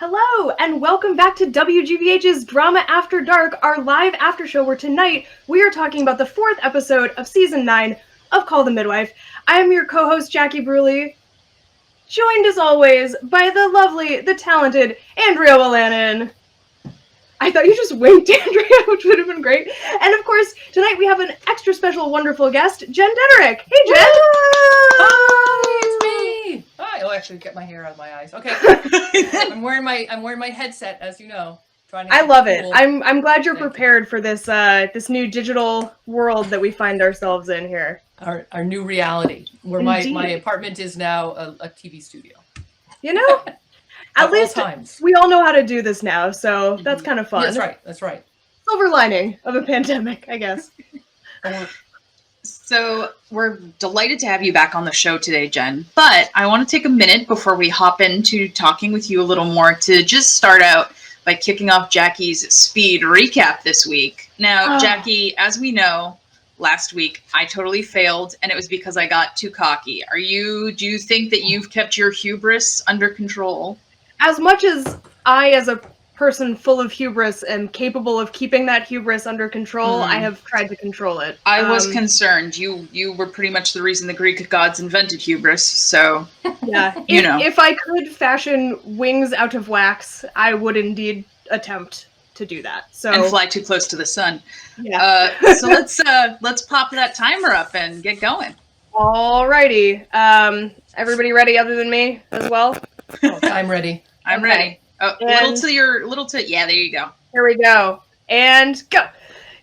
Hello, and welcome back to WGBH's Drama After Dark, our live after show where tonight we are talking about the 4th episode of Season 9 of Call The Midwife. I am your co-host, Jackie Bruley, joined as always by the lovely, the talented Andrea Willannon. I thought you just winked, Andrea, which would have been great. And of course, tonight we have an extra special, wonderful guest, Jen Deaderick. Hey, Jen! Hi, it's me! Hi. Oh, I actually get my hair out of my eyes. Okay. I'm wearing my headset, as you know. I love it. I'm glad you're prepared for this this new digital world that we find ourselves in here. Our new reality, where my apartment is now a TV studio. You know, at least we all know how to do this now, so that's kind of fun. Yeah, that's right. Silver lining of a pandemic, I guess. So we're delighted to have you back on the show today, Jen. But I want to take a minute before we hop into talking with you a little more to just start out by kicking off Jackie's speed recap this week. Now, Jackie, as we know, last week I totally failed, and it was because I got too cocky. Do you think that you've kept your hubris under control? As much as I, as a person full of hubris, am capable of keeping that hubris under control, I have tried to control it. I was concerned. You were pretty much the reason the Greek gods invented hubris, so yeah. If I could fashion wings out of wax, I would indeed attempt to do that. So and fly too close to the sun. Yeah. So let's pop that timer up and get going. Alrighty. Everybody ready other than me as well? Oh, I'm ready. I'm ready. Oh, yeah, there you go. Here we go. And go.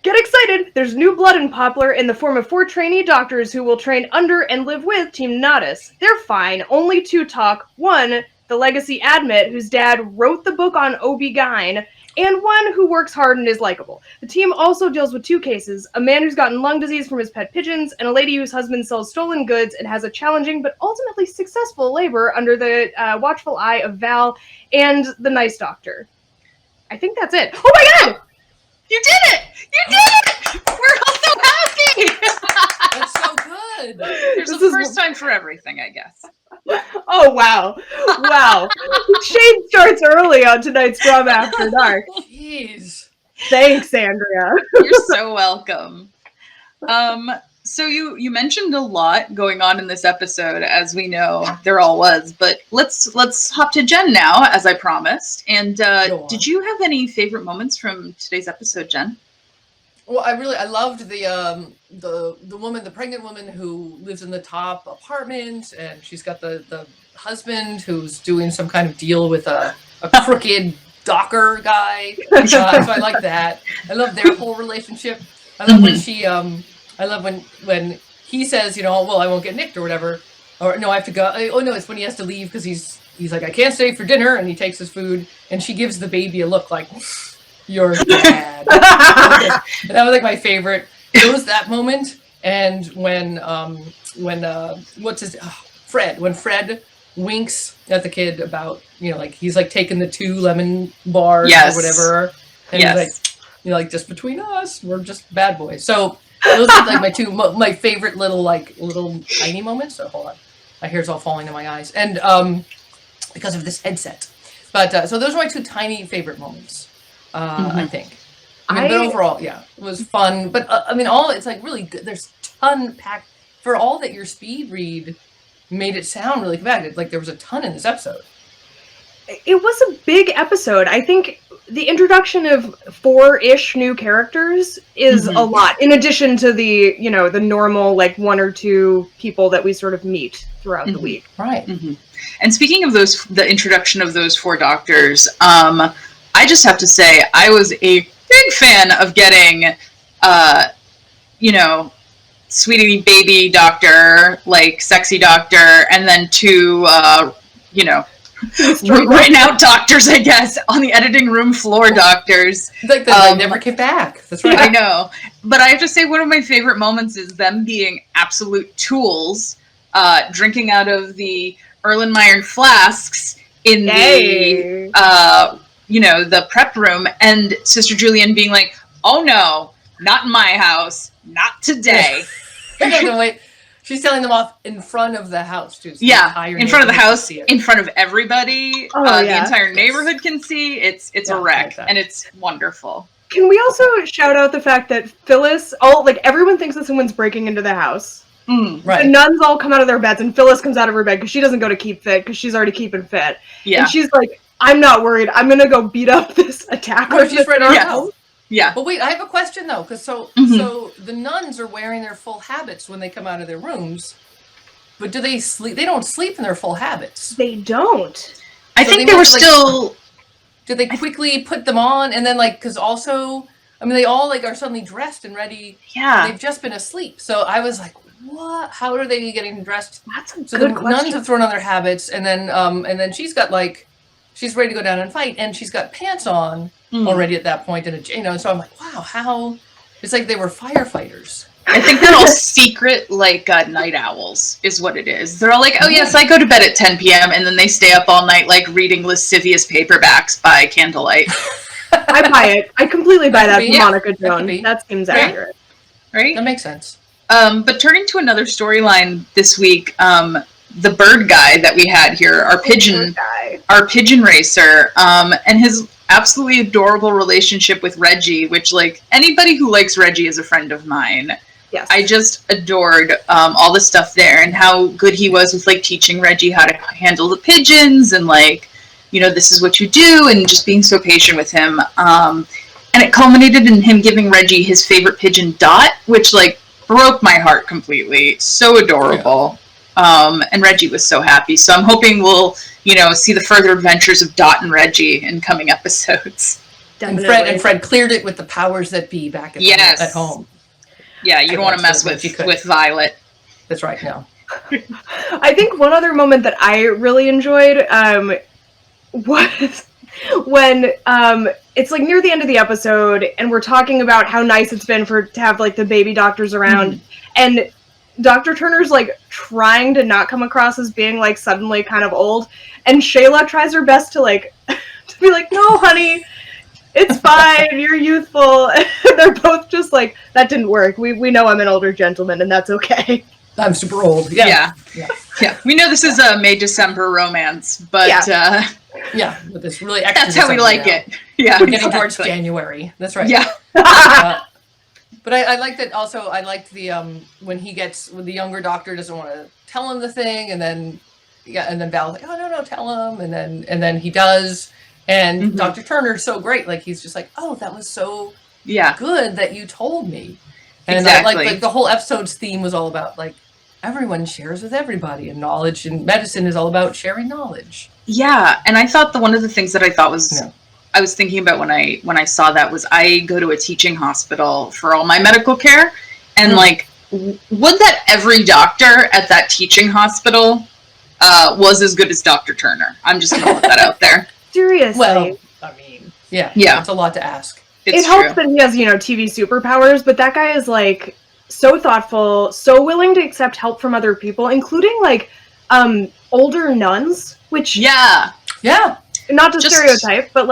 Get excited! There's new blood in Poplar in the form of 4 trainee doctors who will train under and live with Team Nadas. They're fine. Only 2 talk. 1, the legacy Admit, whose dad wrote the book on OB-GYN, and 1 who works hard and is likable. The team also deals with 2 cases, a man who's gotten lung disease from his pet pigeons, and a lady whose husband sells stolen goods and has a challenging but ultimately successful labor under the watchful eye of Val and the nice doctor. I think that's it. Oh my god! You did it! You did it! We're all so happy! That's so good! There's a first time for everything, I guess. Oh, wow. Wow. Shade starts early on tonight's Drama After Dark. Jeez. Thanks, Andrea. You're so welcome. So you mentioned a lot going on in this episode, as we know there all was, but let's hop to Jen now, as I promised. And did you have any favorite moments from today's episode, Jen? Well, I loved the woman, the pregnant woman who lives in the top apartment, and she's got the husband who's doing some kind of deal with a crooked docker guy. So I like that. I love their whole relationship. I love when she I love when he says, well, I won't get nicked or whatever, or no, I have to go. Oh no, it's when he has to leave because he's like, I can't stay for dinner, and he takes his food, and she gives the baby a look like, you're bad. And that was like my favorite. It was that moment, and when Fred, when Fred winks at the kid about, like he's like taking the 2 lemon bars or whatever, and he's like, just between us, we're just bad boys. So those are like my favorite little tiny moments. So hold on, my hair's all falling in my eyes, and because of this headset. But so those are my 2 tiny favorite moments. I think. But overall, yeah, it was fun. But it's like really good. There's ton packed for all that your speed read made it sound really bad. Like there was a ton in this episode. It was a big episode. I think the introduction of 4-ish new characters is a lot, in addition to the, the normal, like 1 or 2 people that we sort of meet throughout the week. Right. And speaking of the introduction of those 4 doctors, I just have to say, I was a big fan of getting, sweetie baby doctor, like sexy doctor, and then 2, right now doctors, I guess, on the editing room floor doctors. Like they never get back. That's right. I know. But I have to say, one of my favorite moments is them being absolute tools, drinking out of the Erlenmeyer flasks in the prep room, and Sister Julian being like, oh no, not in my house, not today. I can't wait. She's telling them off in front of the house, too. So in front of the house, in front of everybody. Oh, The entire neighborhood can see. It's a wreck, and it's wonderful. Can we also shout out the fact that Phyllis, everyone thinks that someone's breaking into the house. Right. The nuns all come out of their beds, and Phyllis comes out of her bed because she doesn't go to Keep Fit because she's already keeping fit. Yeah. And she's like, I'm not worried. I'm going to go beat up this attacker. Oh, she's ready to go. Yeah. But wait, I have a question, though, because so the nuns are wearing their full habits when they come out of their rooms, but do they sleep? They don't sleep in their full habits. They don't. I think they were still... Did they quickly put them on, and then, because also... I mean, they all are suddenly dressed and ready. Yeah. They've just been asleep. So I was like, what? How are they getting dressed? That's a So good the question. nuns have thrown on their habits, and then she's got she's ready to go down and fight, and she's got pants on already at that point, and so I'm like, wow, how? It's like they were firefighters. I think they're all secret, night owls is what it is. They're all like, oh yes, I go to bed at 10 p.m. and then they stay up all night, reading lascivious paperbacks by candlelight. I buy it. I completely buy that be. from Yeah, Monica that could Jones. be. That seems Right. accurate. Right? That makes sense. But turning to another storyline this week, the bird guy that we had here, our pigeon racer, and his absolutely adorable relationship with Reggie, which anybody who likes Reggie is a friend of mine. Yes. I just adored all the stuff there and how good he was with teaching Reggie how to handle the pigeons and this is what you do, and just being so patient with him. And it culminated in him giving Reggie his favorite pigeon, Dot, which broke my heart completely. So adorable. And Reggie was so happy. So I'm hoping we'll, see the further adventures of Dot and Reggie in coming episodes. Definitely. And Fred cleared it with the powers that be back at home. Yeah, you don't want to mess with Violet. That's right. No. I think one other moment that I really enjoyed was when it's near the end of the episode and we're talking about how nice it's been to have the baby doctors around, and Dr. Turner's trying to not come across as being suddenly kind of old, and Shayla tries her best to to be no honey, it's fine, you're youthful. They're both just that didn't work. We know I'm an older gentleman and that's okay. I'm super old. Yeah. We know this is a May-December romance, but but this really extra that's how we like it. Yeah, we're getting towards January. That's right. Yeah. But I like that also. I liked the when the younger doctor doesn't want to tell him the thing, and then Val's like, oh no, tell him, and then he does, and Dr. Turner's so great. He's just oh, that was so good that you told me. And exactly. the whole episode's theme was all about everyone shares with everybody, and knowledge and medicine is all about sharing knowledge. Yeah, and I thought one of the things that I thought was I was thinking about when I saw that was I go to a teaching hospital for all my medical care, and would that every doctor at that teaching hospital was as good as Dr. Turner? I'm just gonna put that out there. Seriously. Well, I mean, yeah, it's a lot to ask. It helps that he has, TV superpowers, but that guy is so thoughtful, so willing to accept help from other people, including older nuns, which not to stereotype, but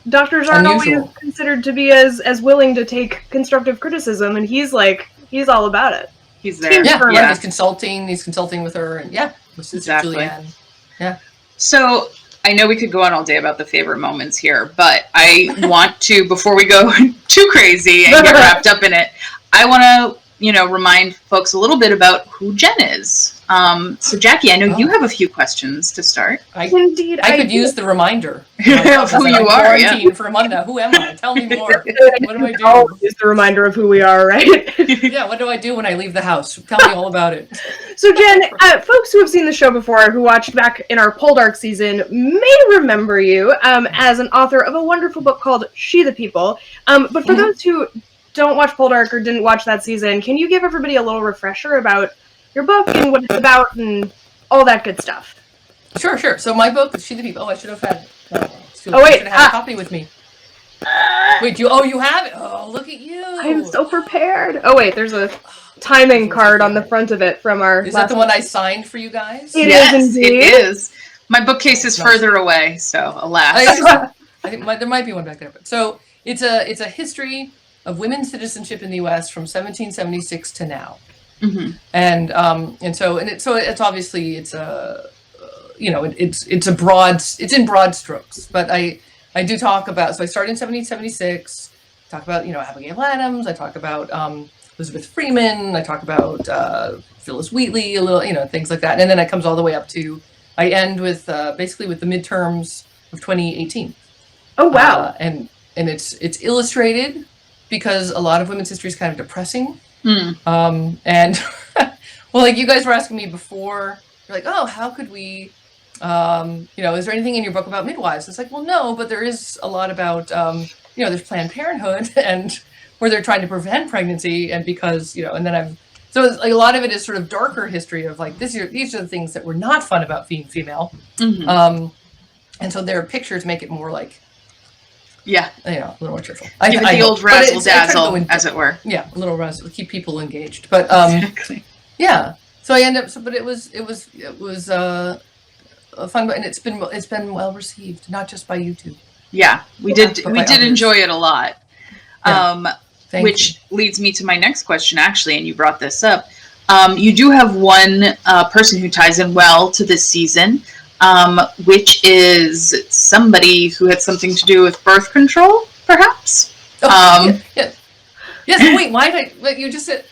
doctors aren't unusual. always considered to be as willing to take constructive criticism, and he's all about it. He's there. He's consulting with her, and this is exactly. Julianne. Yeah. So I know we could go on all day about the favorite moments here, but I want to, before we go too crazy and get wrapped up in it, I want to, remind folks a little bit about who Jen is. So Jackie, I know you have a few questions to start. Indeed, I could use the reminder of who you are. Yeah. For a month now. Who am I? Tell me more. What do I do? I'll use the reminder of who we are, right? Yeah. What do I do when I leave the house? Tell me all about it. So Jen, folks who have seen the show before, who watched back in our Poldark season, may remember you as an author of a wonderful book called She the People. But for those who don't watch Poldark or didn't watch that season, can you give everybody a little refresher about your book and what it's about and all that good stuff? Sure. So my book, She the People. Oh, I should have had. Wait, I should have had a copy with me. Wait, you have it. Oh, look at you. I'm so prepared. Oh wait, there's a timing card on the front of it from our. Is that the one I signed for you guys? It is indeed. It is. My bookcase is further away, so alas. I think there might be one back there. But so it's a history of women's citizenship in the U.S. from 1776 to now. And so it's obviously it's a it's in broad strokes, but I do talk about, so I started in 1776, talk about Abigail Adams, I talk about Elizabeth Freeman, I talk about Phyllis Wheatley, a little things like that, and then it comes all the way up to, I end with basically with the midterms of 2018. Oh wow. And it's illustrated because a lot of women's history is kind of depressing. And well, like you guys were asking me before, you're like, oh, how could we, is there anything in your book about midwives? It's like, well, no, but there is a lot about, there's Planned Parenthood and where they're trying to prevent pregnancy, and because, and then so it's like a lot of it is sort of darker history of like, these are the things that were not fun about being female. And so their pictures make it more like, a little more cheerful. Give it the old razzle dazzle, as it were. Yeah, a little razzle, keep people engaged. But exactly. Yeah. So I end up. But it was fun, and it's been well received, not just by you two. Yeah, we did enjoy it a lot. Yeah. Which leads me to my next question, actually, and you brought this up. You do have one person who ties in well to this season, which is somebody who had something to do with birth control, perhaps. Yes. Wait, why did I? But you just said.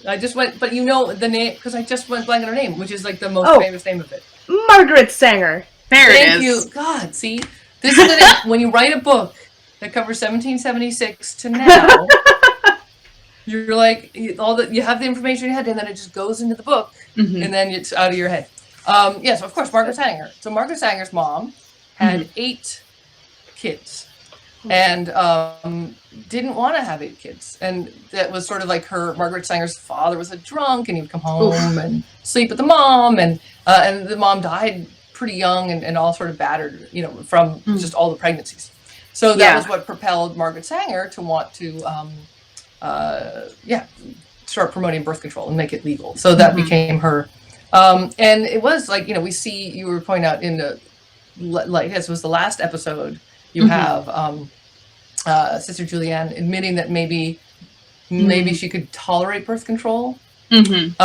I just went, but you know the name because I just went blank on her name, which is like the most famous name of it. Margaret Sanger. There it is. Thank you. God, see, this is the name. When you write a book that covers 1776 to now, you're like you have the information in your head, and then it just goes into the book, and then it's out of your head. Yes, of course, Margaret Sanger. So Margaret Sanger's mom had 8 kids. And didn't want to have 8 kids, and that was sort of like Margaret Sanger's father was a drunk, and he would come home and sleep with the mom, and the mom died pretty young and all sort of battered, from just all the pregnancies. So that was what propelled Margaret Sanger to want to, start promoting birth control and make it legal. So that became her, and it was like we see you were pointing out in the this was the last episode. You have Sister Julianne admitting that maybe she could tolerate birth control, and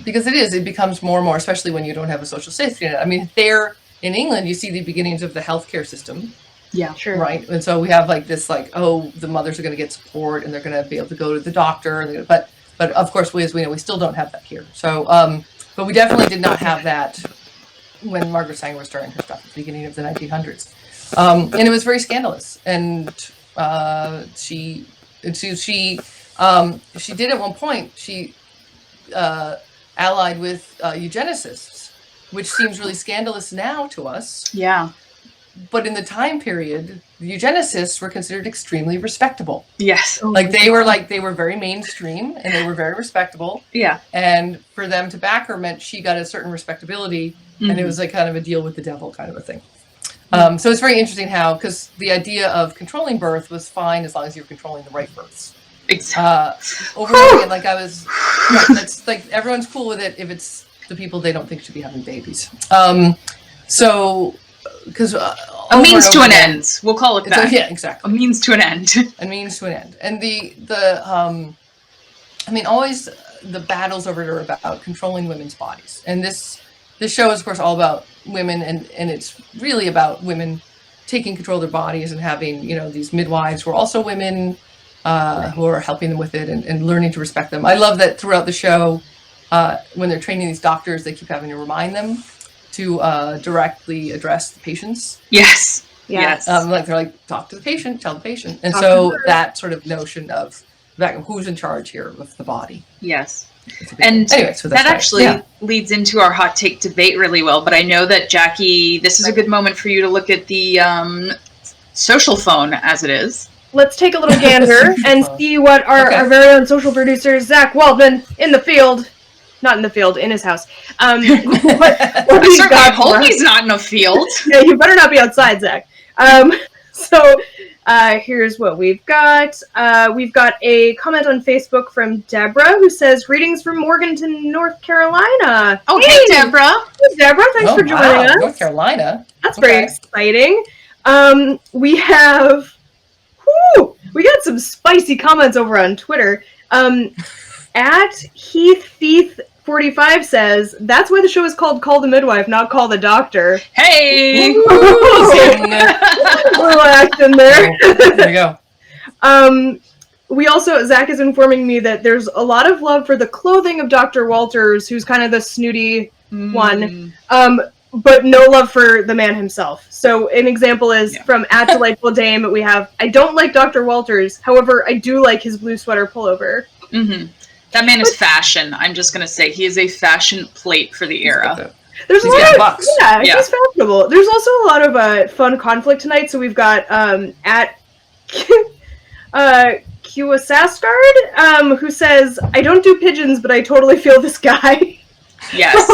because it becomes more and more, especially when you don't have a social safety net. I mean, there in England, you see the beginnings of the healthcare system. Yeah, sure. Right, and so we have like this, the mothers are going to get support and they're going to be able to go to the doctor, but of course, as we know, we still don't have that here. So, but we definitely did not have that when Margaret Sanger was starting her stuff at the beginning of the 1900s. And it was very scandalous. And she did at one point, she allied with eugenicists, which seems really scandalous now to us. Yeah. But in the time period, the eugenicists were considered extremely respectable. Yes. They were very mainstream and they were very respectable. Yeah. And for them to back her meant she got a certain respectability, and it was like kind of a deal with the devil kind of a thing. So it's very interesting how, because the idea of controlling birth was fine as long as you were controlling the right births. Exactly. Over and over again, like I was, that's like everyone's cool with it if it's the people they don't think should be having babies. So. Because a means to an end, we'll call it that. Yeah, exactly. A means to an end. A means to an end, and always the battles over it are about controlling women's bodies, and this show is of course all about women, and it's really about women taking control of their bodies and having these midwives who are also women who are helping them with it and learning to respect them. I love that throughout the show, when they're training these doctors, they keep having to remind them to directly address the patients. Yes. Yes. They're like, talk to the patient, tell the patient. And so that sort of notion of who's in charge here with the body. Yes. And anyway, so that actually leads into our hot take debate really well. But I know that, Jackie, this is a good moment for you to look at the social phone as it is. Let's take a little gander and see what our very own social producer, Zach Waldman, in the field. Not in the field, in his house. What I hope he's not in a field. Yeah, you better not be outside, Zach. So here's what we've got. We've got a comment on Facebook from Deborah who says, "Greetings from Morganton, North Carolina." Oh, hey Deborah. Hey, Deborah. Thanks for joining us. North Carolina. That's very exciting. We got some spicy comments over on Twitter. At Heath45 says, that's why the show is called Call the Midwife, not Call the Doctor. Hey! Relax in there. There you go. We also, Zach is informing me that there's a lot of love for the clothing of Dr. Walters, who's kind of the snooty one, but no love for the man himself. So an example is from at Delightful Dame, we have, I don't like Dr. Walters, however, I do like his blue sweater pullover. Mm-hmm. That man is fashion. I'm just going to say he is a fashion plate for the era. There's a lot of, he's fashionable. There's also a lot of fun conflict tonight. So we've got at Kiwasaskard, who says, I don't do pigeons, but I totally feel this guy. Yes.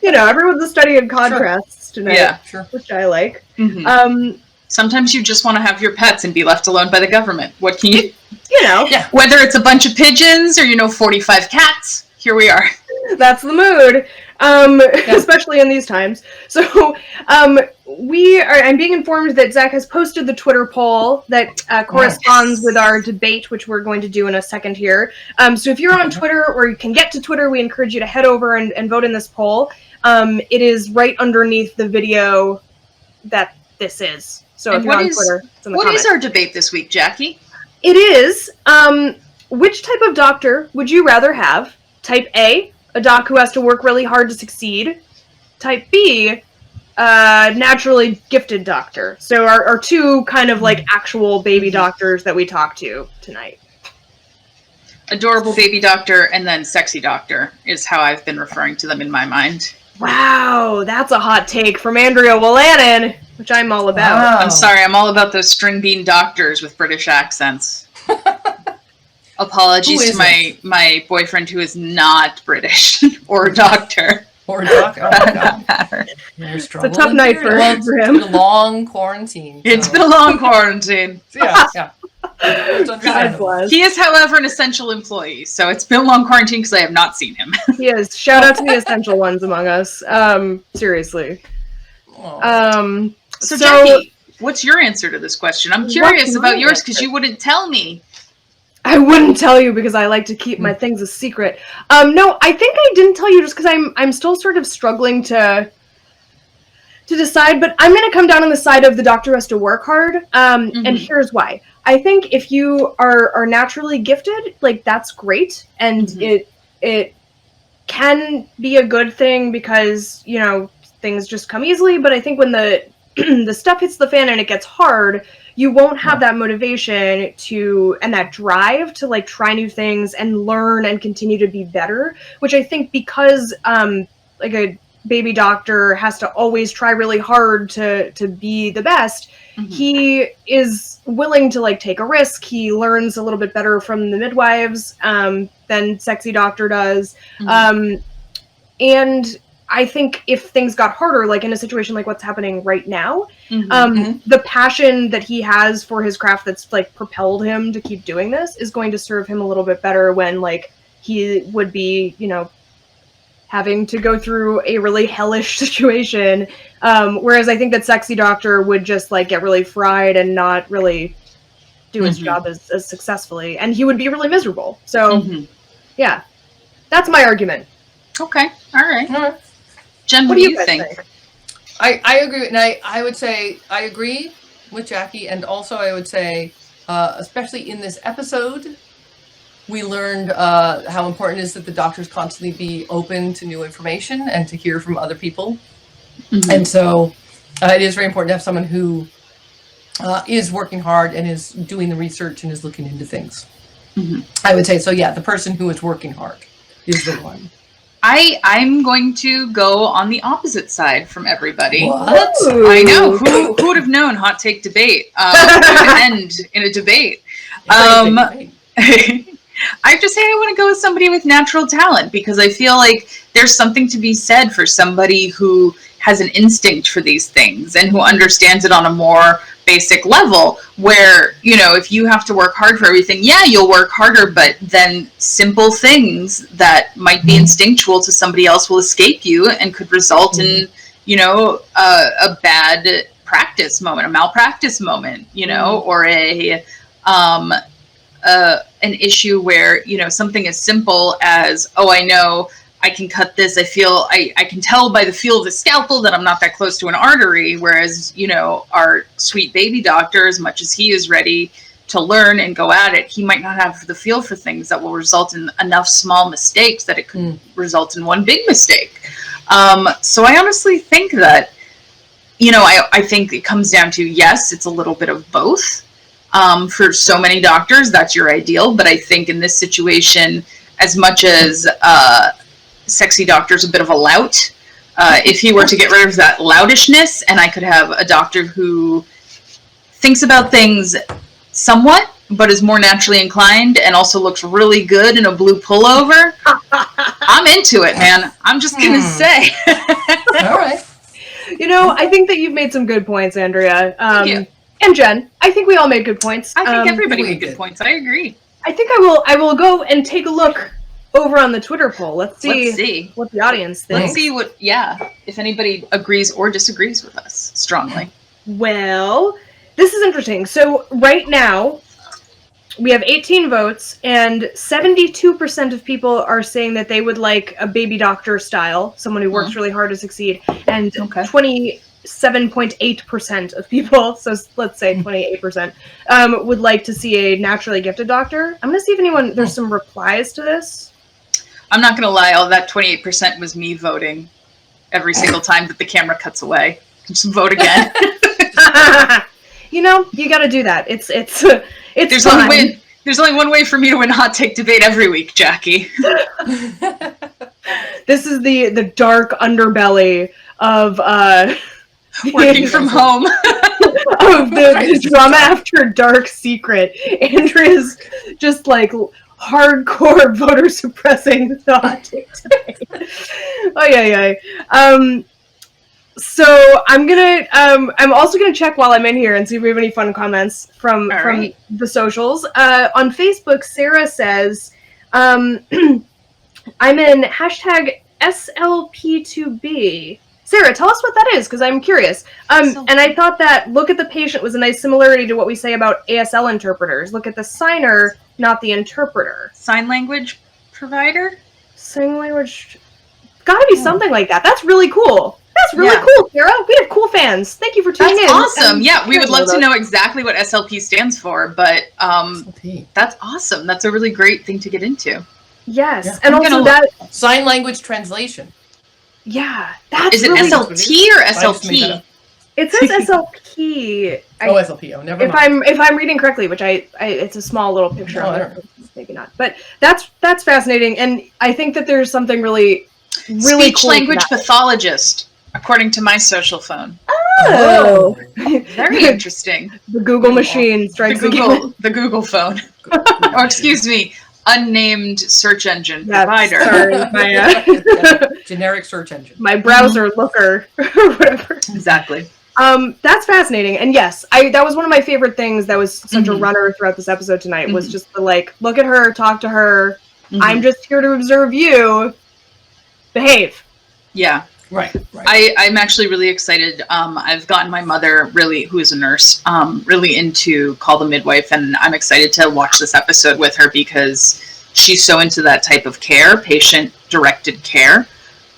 Everyone's a study in contrasts tonight, which I like. Mm-hmm. Sometimes you just want to have your pets and be left alone by the government. What can you... Whether it's a bunch of pigeons or, 45 cats, here we are. That's the mood, especially in these times. So I'm being informed that Zach has posted the Twitter poll that corresponds with our debate, which we're going to do in a second here. So if you're on Twitter or you can get to Twitter, we encourage you to head over and vote in this poll. It is right underneath the video that this is. So if you're on Twitter, it's in the comments. What is our debate this week, Jackie? It is, which type of doctor would you rather have? Type A, a doc who has to work really hard to succeed. Type B, naturally gifted doctor. So our two kind of like actual baby doctors that we talk to tonight. Adorable baby doctor and then sexy doctor is how I've been referring to them in my mind. Wow, that's a hot take from Andrea Willanen, which I'm all about. Wow. I'm sorry, I'm all about those string bean doctors with British accents. Apologies to my boyfriend who is not British or a doctor. Or a doctor. Oh my God. It's a tough night for him. It's been a long quarantine. It's been a long quarantine. Yeah. God bless. He is, however, an essential employee, so it's been a long quarantine because I have not seen him. He is. Shout out to the essential ones among us. Seriously. So Jackie, what's your answer to this question? I'm curious about yours because you wouldn't tell me. I wouldn't tell you because I like to keep my things a secret. No, I think I didn't tell you just because I'm still sort of struggling to decide, but I'm going to come down on the side of the doctor has to work hard, and here's why. I think if you are naturally gifted, like, that's great, and it can be a good thing because, things just come easily, but I think when the the stuff hits the fan and it gets hard, you won't have that motivation and that drive to like try new things and learn and continue to be better, which I think because like a baby doctor has to always try really hard to be the best, he is willing to like take a risk. He learns a little bit better from the midwives than sexy doctor does. And I think if things got harder, like in a situation like what's happening right now, the passion that he has for his craft that's like propelled him to keep doing this is going to serve him a little bit better when like he would be, having to go through a really hellish situation. Whereas I think that sexy doctor would just like get really fried and not really do his job as successfully. And he would be really miserable. So yeah, that's my argument. Okay. All right. Jen, what do you think? I agree, and I would say I agree with Jackie, and also I would say, especially in this episode, we learned how important it is that the doctors constantly be open to new information and to hear from other people. And so it is very important to have someone who is working hard and is doing the research and is looking into things. I would say, so yeah, the person who is working hard is the one. I'm going to go on the opposite side from everybody. What? I know. Who would have known hot take debate would end in a debate? I have to say I want to go with somebody with natural talent because I feel like there's something to be said for somebody who has an instinct for these things and who understands it on a more basic level where, if you have to work hard for everything, you'll work harder, but then simple things that might be instinctual to somebody else will escape you and could result in, a bad practice moment, a malpractice moment, or an issue where, you know, something as simple as, oh, I know I can cut this. I can tell by the feel of the scalpel that I'm not that close to an artery. Whereas, you know, our sweet baby doctor, as much as he is ready to learn and go at it, he might not have the feel for things that will result in enough small mistakes that it could result in one big mistake. So I honestly think that, you know, I think it comes down to, yes, it's a little bit of both. For so many doctors, that's your ideal. But I think in this situation, as much as sexy doctor's a bit of a lout, if he were to get rid of that loutishness and I could have a doctor who thinks about things somewhat, but is more naturally inclined and also looks really good in a blue pullover, I'm into it, man. I'm just going to say. All right. You know, I think that you've made some good points, Andrea. Thank you. And Jen, I think we all made good points. I think everybody we made good did. points. I agree. I think I will go and take a look over on the Twitter poll. Let's see what the audience thinks. Let's see what, if anybody agrees or disagrees with us strongly. Well, this is interesting. So right now, we have 18 votes, and 72% of people are saying that they would like a baby doctor style, someone who works really hard to succeed, and 27.8% of people, so let's say 28%, would like to see a naturally gifted doctor. I'm going to see if there's some replies to this. I'm not going to lie, all that 28% was me voting every single time that the camera cuts away. Just vote again. You know, you got to do that. It's there's fine. There's only one way for me to win hot take debate every week, Jackie. This is the dark underbelly of working from home. Of the drama after dark secret. Andrea's just like hardcore voter suppressing the hot take today. Oh yeah. So I'm also gonna check while I'm in here and see if we have any fun comments from the socials. On Facebook, Sarah says, I'm in #SLP2B. Sarah, tell us what that is, because I'm curious. And I thought that look at the patient was a nice similarity to what we say about ASL interpreters. Look at the signer, not the interpreter. Sign language provider? Sign language. Gotta be something like that. That's really cool. That's really cool, Sarah. We have cool fans. Thank you for tuning in. That's awesome. Yeah, we would love to know exactly what SLP stands for, but that's awesome. That's a really great thing to get into. Yes. Yeah. And also that sign language translation. Yeah. That's Is it really SLT or SLP? It says SLP. SLP. Oh, never mind. If I'm reading correctly, which it's a small little picture of it. Maybe not. But that's fascinating, and I think that there's something really speech cool language pathologist, according to my social phone. Oh, very interesting. The Google machine strikes again. The Google phone, or excuse me, unnamed search engine provider. Sorry, my generic search engine. My browser looker, or whatever. Exactly. That's fascinating, and yes, that was one of my favorite things. That was such a runner throughout this episode tonight. Was just the look at her, talk to her. I'm just here to observe you. Behave. Yeah. Right. I'm actually really excited. I've gotten my mother, who is a nurse, really into Call the Midwife, and I'm excited to watch this episode with her because she's so into that type of care, patient-directed care,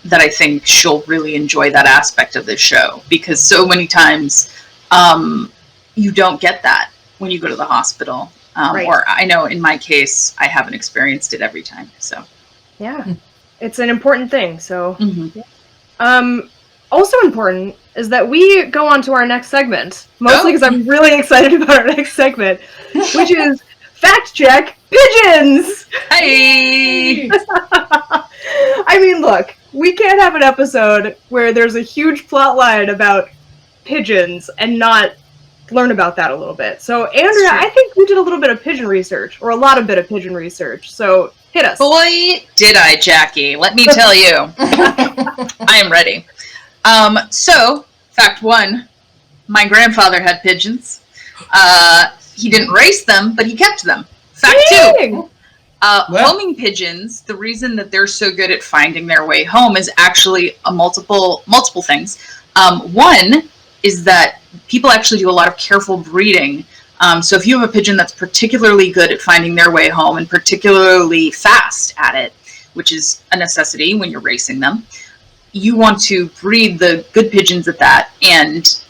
that I think she'll really enjoy that aspect of the show, because so many times you don't get that when you go to the hospital. Or I know in my case, I haven't experienced it every time. So yeah, it's an important thing. So also important is that we go on to our next segment, mostly because I'm really excited about our next segment, which is Fact Check Pigeons! Hey! I mean, look, we can't have an episode where there's a huge plot line about pigeons and not learn about that a little bit. So, Andrea, I think you did a little bit of pigeon research, or a lot of pigeon research. So, hit us. Boy, did I, Jackie. Let me tell you. I am ready. So, fact one, my grandfather had pigeons. He didn't race them, but he kept them. Fact two, homing pigeons, the reason that they're so good at finding their way home is actually multiple things. One is that people actually do a lot of careful breeding So if you have a pigeon that's particularly good at finding their way home and particularly fast at it, which is a necessity when you're racing them, you want to breed the good pigeons at that, and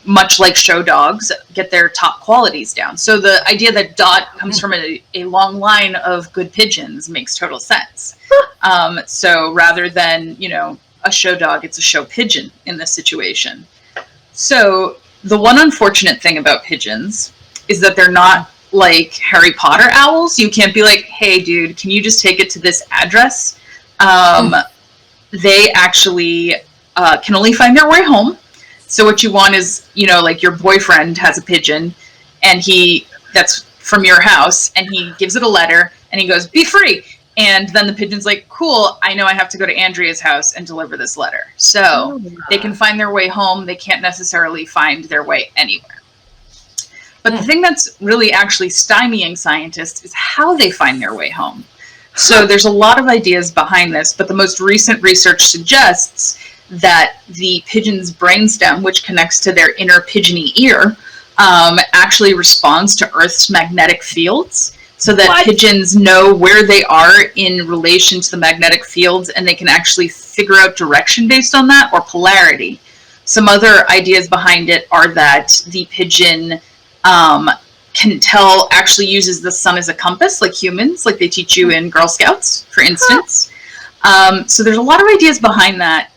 much like show dogs, get their top qualities down. So the idea that Dot comes from a long line of good pigeons makes total sense. So rather than, a show dog, it's a show pigeon in this situation. So the one unfortunate thing about pigeons is that they're not like Harry Potter owls. You can't be like, hey dude, can you just take it to this address? They actually can only find their way home. So what you want is, like your boyfriend has a pigeon and that's from your house, and he gives it a letter and he goes, be free. And then the pigeon's like, cool, I know I have to go to Andrea's house and deliver this letter. So they can find their way home. They can't necessarily find their way anywhere. But the thing that's really actually stymieing scientists is how they find their way home. So there's a lot of ideas behind this, but the most recent research suggests that the pigeon's brainstem, which connects to their inner pigeony ear, actually responds to Earth's magnetic fields, so that pigeons know where they are in relation to the magnetic fields, and they can actually figure out direction based on that, or polarity. Some other ideas behind it are that the pigeon actually uses the sun as a compass, like humans, like they teach you in Girl Scouts, for instance. So there's a lot of ideas behind that.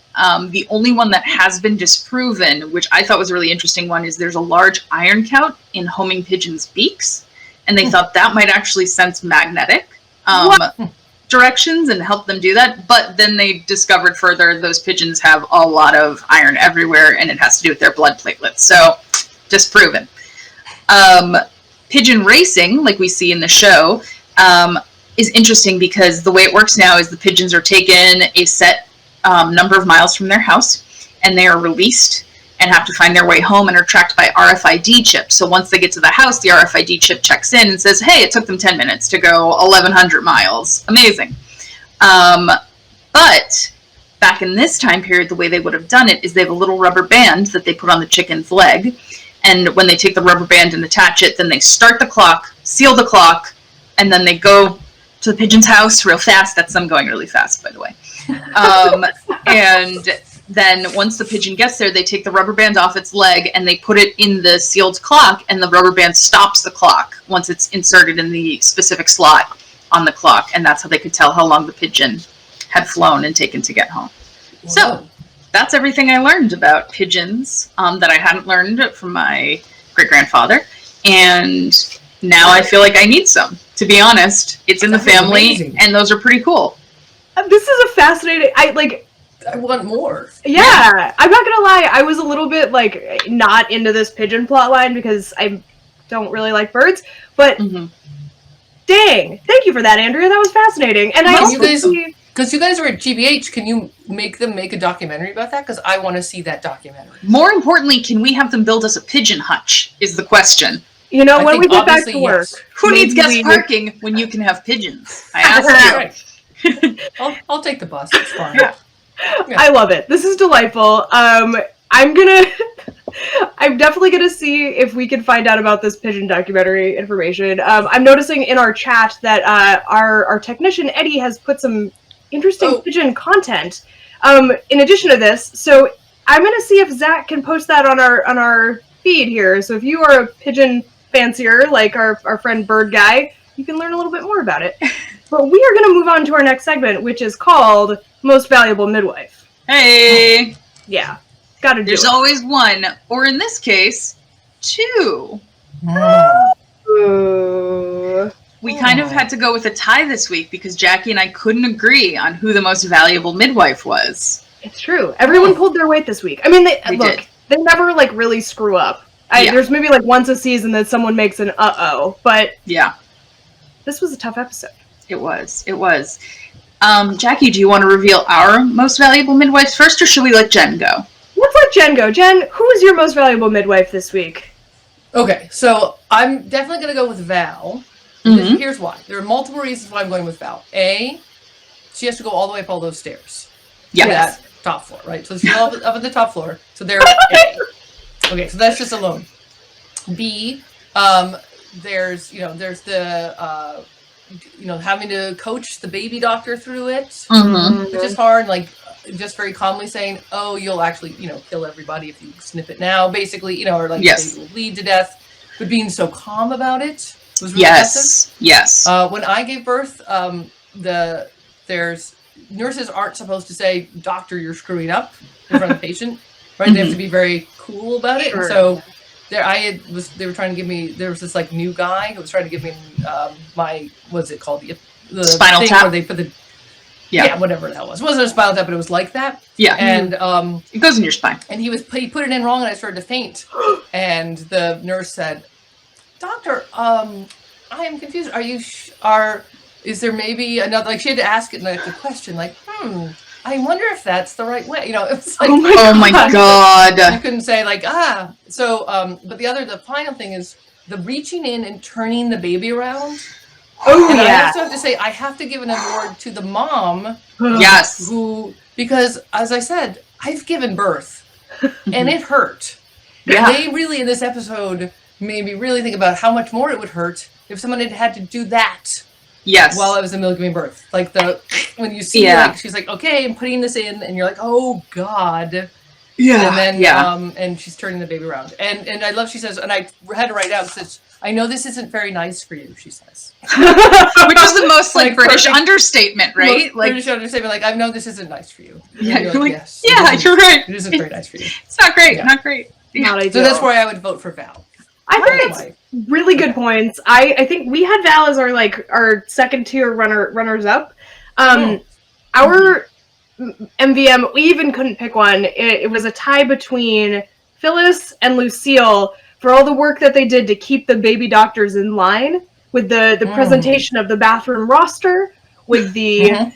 The only one that has been disproven, which I thought was a really interesting one, is there's a large iron count in homing pigeons' beaks, and they thought that might actually sense magnetic directions and help them do that. But then they discovered further those pigeons have a lot of iron everywhere, and it has to do with their blood platelets. So disproven. Pigeon racing, like we see in the show, is interesting because the way it works now is the pigeons are taken a set number of miles from their house, and they are released and have to find their way home and are tracked by RFID chips. So once they get to the house, the RFID chip checks in and says, hey, it took them 10 minutes to go 1,100 miles. Amazing. But back in this time period, the way they would have done it is they have a little rubber band that they put on the chicken's leg. And when they take the rubber band and attach it, then they start the clock, seal the clock, and then they go to the pigeon's house real fast. That's them going really fast, by the way. And then once the pigeon gets there, they take the rubber band off its leg and they put it in the sealed clock, and the rubber band stops the clock once it's inserted in the specific slot on the clock. And that's how they could tell how long the pigeon had flown and taken to get home. Wow. So that's everything I learned about pigeons that I hadn't learned from my great-grandfather. And now I feel like I need some, to be honest. It's in the family, amazing. And those are pretty cool. This is a fascinating... I want more. Yeah, I'm not gonna lie. I was a little bit not into this pigeon plot line because I don't really like birds. But dang, thank you for that, Andrea. That was fascinating. And because you guys are at GBH, can you make them make a documentary about that? Because I want to see that documentary. More importantly, can we have them build us a pigeon hutch? Is the question. When we get back to work, who needs guest parking when you can have pigeons? I asked you. I'll take the bus. It's fine. Yeah. I love it. This is delightful. I'm definitely gonna see if we can find out about this pigeon documentary information. I'm noticing in our chat that our technician Eddie has put some interesting pigeon content in addition to this. So I'm gonna see if Zach can post that on our feed here. So if you are a pigeon fancier like our friend Bird Guy, you can learn a little bit more about it. But we are going to move on to our next segment, which is called Most Valuable Midwife. Hey! Yeah, gotta do it. There's always one, or in this case, two. We kind of had to go with a tie this week because Jackie and I couldn't agree on who the most valuable midwife was. It's true. Everyone pulled their weight this week. I mean, they never really screw up. There's maybe once a season that someone makes an but yeah, this was a tough episode. It was. Jackie, do you want to reveal our most valuable midwives first, or should we let Jen go? Let's let Jen go. Jen, who is your most valuable midwife this week? Okay, so I'm definitely going to go with Val. Here's why. There are multiple reasons why I'm going with Val. A, she has to go all the way up all those stairs. Yeah. That top floor, right? So she's up at the top floor. So they're A. Okay, so that's just alone. B, there's the having to coach the baby doctor through it, which is hard. Like just very calmly saying, "Oh, you'll actually kill everybody if you snip it now," basically, or like the baby will bleed to death. But being so calm about it was really impressive. Yes. When I gave birth, there's nurses aren't supposed to say, "Doctor, you're screwing up," in front of the patient, right? They have to be very cool about it. Sure. And so they were trying to give me. There was this like new guy who was trying to give me my what's it called, the spinal thing tap, where they put the whatever the hell it was. It wasn't a spinal tap, but it was like that. Yeah, and it goes in your spine. And he put it in wrong, and I started to faint. And the nurse said, "Doctor, I am confused. Is there maybe another?" Like she had to ask it like a question, like, I wonder if that's the right way. It's like, oh my god. You couldn't say like, So, but the final thing is the reaching in and turning the baby around. Oh, and yeah. I also have to say, I have to give an award to the mom. Yes. Because as I said, I've given birth and it hurt. Yeah. They really, in this episode, made me really think about how much more it would hurt if someone had to do that. Yes. While I was in the middle of giving birth. Like when you see like she's like, "Okay, I'm putting this in," and you're like, "Oh God." Yeah. And then and she's turning the baby around. And I love she says, and I had to write out, says, "I know this isn't very nice for you," she says. Which is the most like British perfect, understatement, right? Like British understatement, like, "I know this isn't nice for you." Yeah, you're like, yes. Yeah, you're right. It isn't very nice for you. It's not great, not great. Not ideal. So that's why I would vote for Val. I think that's really good points. I think we had Val as our second tier runners up. Our MVM, we even couldn't pick one. It was a tie between Phyllis and Lucille for all the work that they did to keep the baby doctors in line with the presentation of the bathroom roster, with the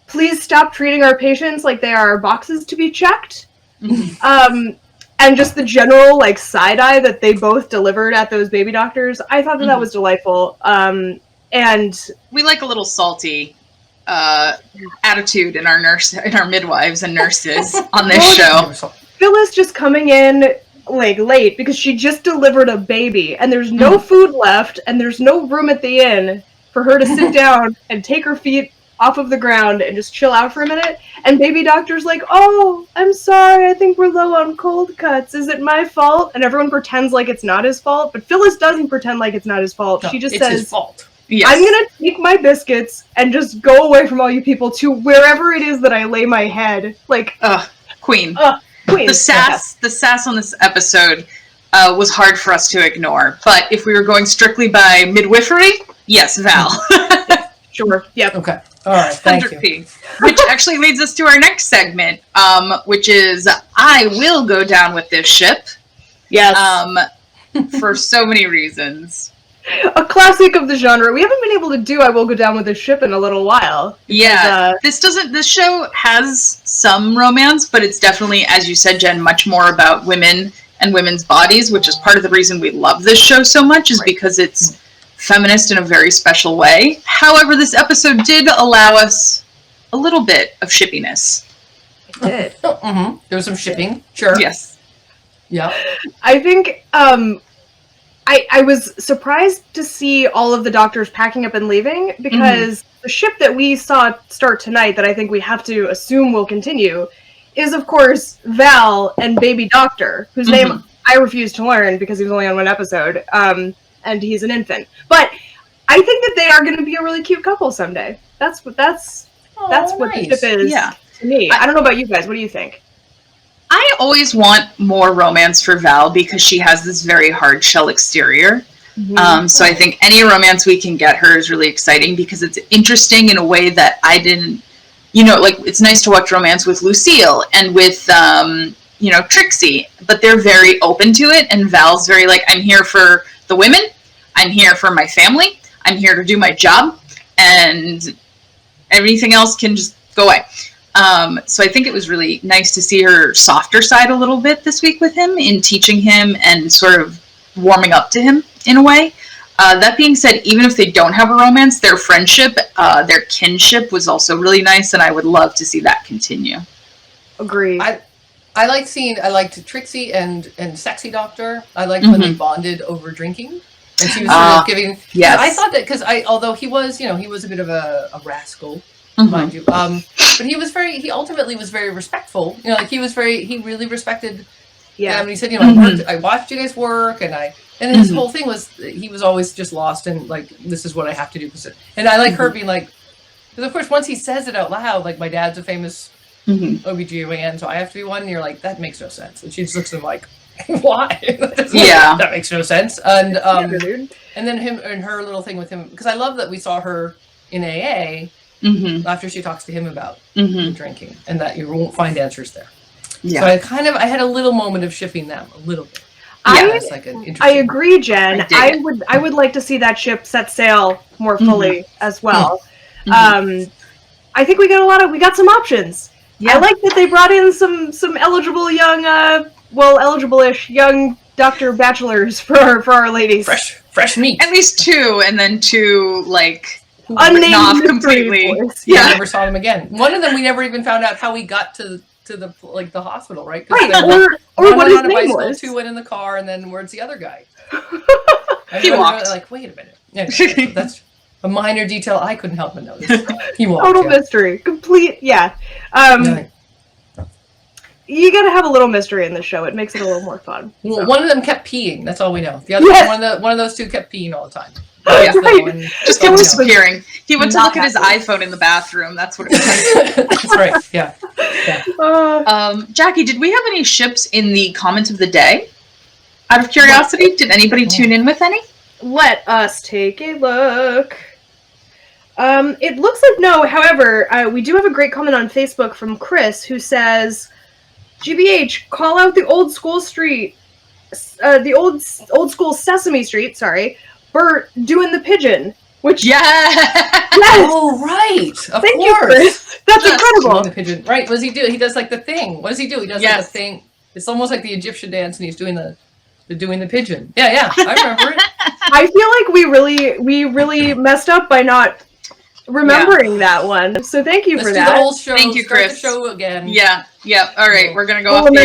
please stop treating our patients like they are boxes to be checked. And just the general like side eye that they both delivered at those baby doctors. I thought that was delightful. And we like a little salty attitude in our midwives and nurses on this show. Phyllis just coming in like late because she just delivered a baby and there's no food left and there's no room at the inn for her to sit down and take her feet off of the ground and just chill out for a minute. And baby doctor's like, "Oh, I'm sorry, I think we're low on cold cuts. Is it my fault?" And everyone pretends like it's not his fault, but Phyllis doesn't pretend like it's not his fault. No, she just it's says, his fault. Yes. "I'm gonna take my biscuits and just go away from all you people to wherever it is that I lay my head." Like, queen. Queen. The sass on this episode was hard for us to ignore. But if we were going strictly by midwifery, yes, Val. Sure. Yep. Okay. All right. Thank you. Which actually leads us to our next segment, which is I will go down with this ship. Yes. For so many reasons. A classic of the genre. We haven't been able to do I Will Go Down with This Ship in a little while. Yeah. This show has some romance, but it's definitely, as you said, Jen, much more about women and women's bodies, which is part of the reason we love this show so much, is because it's feminist in a very special way. However, this episode did allow us a little bit of shippiness. It did. There was some shipping. Sure. Yes. Yeah. I think I was surprised to see all of the doctors packing up and leaving because the ship that we saw start tonight that I think we have to assume will continue is, of course, Val and Baby Doctor, whose name I refuse to learn because he was only on one episode, and he's an infant. But I think that they are going to be a really cute couple someday. That's what the ship is to me. I don't know about you guys. What do you think? I always want more romance for Val because she has this very hard shell exterior. So I think any romance we can get her is really exciting because it's interesting in a way that I didn't, like it's nice to watch romance with Lucille and with, Trixie, but they're very open to it. And Val's very like, I'm here for the women. I'm here for my family. I'm here to do my job and everything else can just go away. So I think it was really nice to see her softer side a little bit this week with him in teaching him and sort of warming up to him in a way. That being said, even if they don't have a romance, their friendship, their kinship was also really nice, and I would love to see that continue. Agree. I liked Trixie and Sexy Doctor. I liked when they bonded over drinking. And she was sort of giving. Yes. I thought that because although he was a bit of a rascal, mind you. But he ultimately was very respectful. Like he really respected them. And he said, I watched you guys work, and his whole thing was he was always just lost and like, this is what I have to do. And I like her being like, because of course once he says it out loud, like my dad's a famous OBGYN, so I have to be one. And you're like, that makes no sense. And she just looks at him like, why? That makes no sense. And and then him and her little thing with him, because I love that we saw her in AA after she talks to him about drinking, and that you won't find answers there. So I had a little moment of shipping them a little bit. I agree, Jen. I would like to see that ship set sail more fully as well. I think we got some options. I like that they brought in some eligible young, eligible-ish young doctor bachelors for our ladies. Fresh meat. At least 2, and then 2 like unnamed off completely. Yeah, I never saw them again. One of them we never even found out how he got to the hospital, right? Right. Or what his name was. 2 went in the car, and then where's the other guy? He walked. Like, wait a minute. Yeah, that's a minor detail I couldn't help but notice. He walked. Total mystery. Complete. Yeah. You gotta have a little mystery in the show. It makes it a little more fun. Well, one of them kept peeing. That's all we know. The other one of those 2 kept peeing all the time. Right. Just kept disappearing. He went to look at his iPhone in the bathroom. That's what it was. That's right. Yeah. Jackie, did we have any ships in the comment of the day? Out of curiosity, did anybody tune in with any? Let us take a look. It looks like no. However, we do have a great comment on Facebook from Chris who says, GBH, call out the old school street, the old school Sesame Street, sorry, Bert doing the pigeon, which... Yes! Oh, right! Of Thank course! You, Chris. That's incredible! The pigeon. Right, what does he do? He does like the thing. What does he do? He does like the thing. It's almost like the Egyptian dance, and he's doing the pigeon. Yeah, I remember it. I feel like we really messed up by not remembering that one. So thank you for that. Do the whole show. Thank you, Chris. Start the show again. Yeah. All right, we're gonna go off the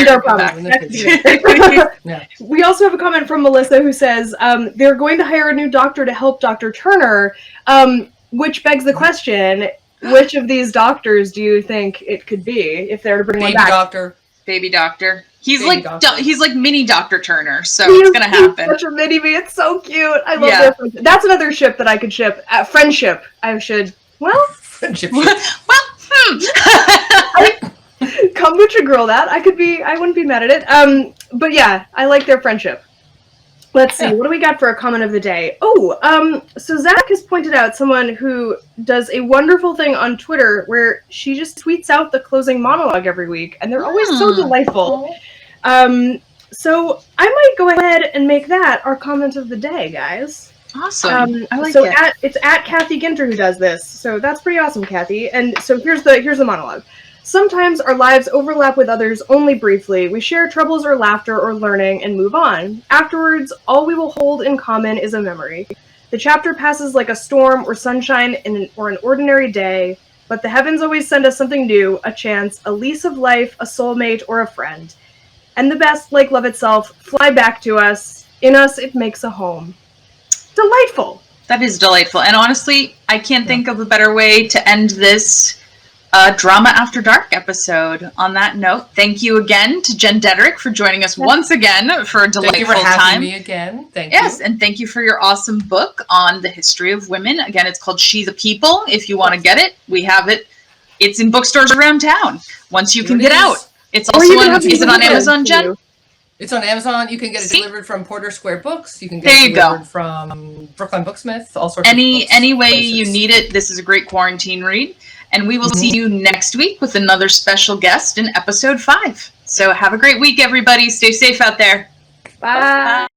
air. We also have a comment from Melissa who says they're going to hire a new doctor to help Dr. Turner, which begs the question: which of these doctors do you think it could be if they're to bring one back? Baby doctor. He's Baby like mini Dr. Turner, so it's gonna happen. Such a mini me. It's so cute. I love their friendship. That's another ship that I could ship. Friendship. I should. Well, friendship. Kombucha girl. That I wouldn't be mad at it. But yeah, I like their friendship. Let's see. What do we got for a comment of the day? Oh, so Zach has pointed out someone who does a wonderful thing on Twitter where she just tweets out the closing monologue every week, and they're always so delightful. So I might go ahead and make that our comment of the day, guys. Awesome. I like so it. It's at Kathy Ginter who does this. So that's pretty awesome, Kathy. And so here's the monologue. Sometimes our lives overlap with others only briefly. We share troubles or laughter or learning and move on. Afterwards, all we will hold in common is a memory. The chapter passes like a storm or sunshine or an ordinary day, but the heavens always send us something new, a chance, a lease of life, a soulmate, or a friend. And the best, like love itself, fly back to us. In us, it makes a home. Delightful. That is delightful. And honestly, I can't think of a better way to end this Drama After Dark episode. On that note, thank you again to Jen Deaderick for joining us once again for a delightful time. Thank you for having me again. Thank you. Yes, and thank you for your awesome book on the history of women. Again, it's called She the People. If you want to get it, we have it. It's in bookstores around town. Once you can get out. It's also is it on Amazon, Jen? It's on Amazon. You can get it delivered from Porter Square Books. You can get it delivered from Brookline Booksmith. All sorts of books, any way places. You need it. This is a great quarantine read. And we will see you next week with another special guest in episode 5. So have a great week, everybody. Stay safe out there. Bye.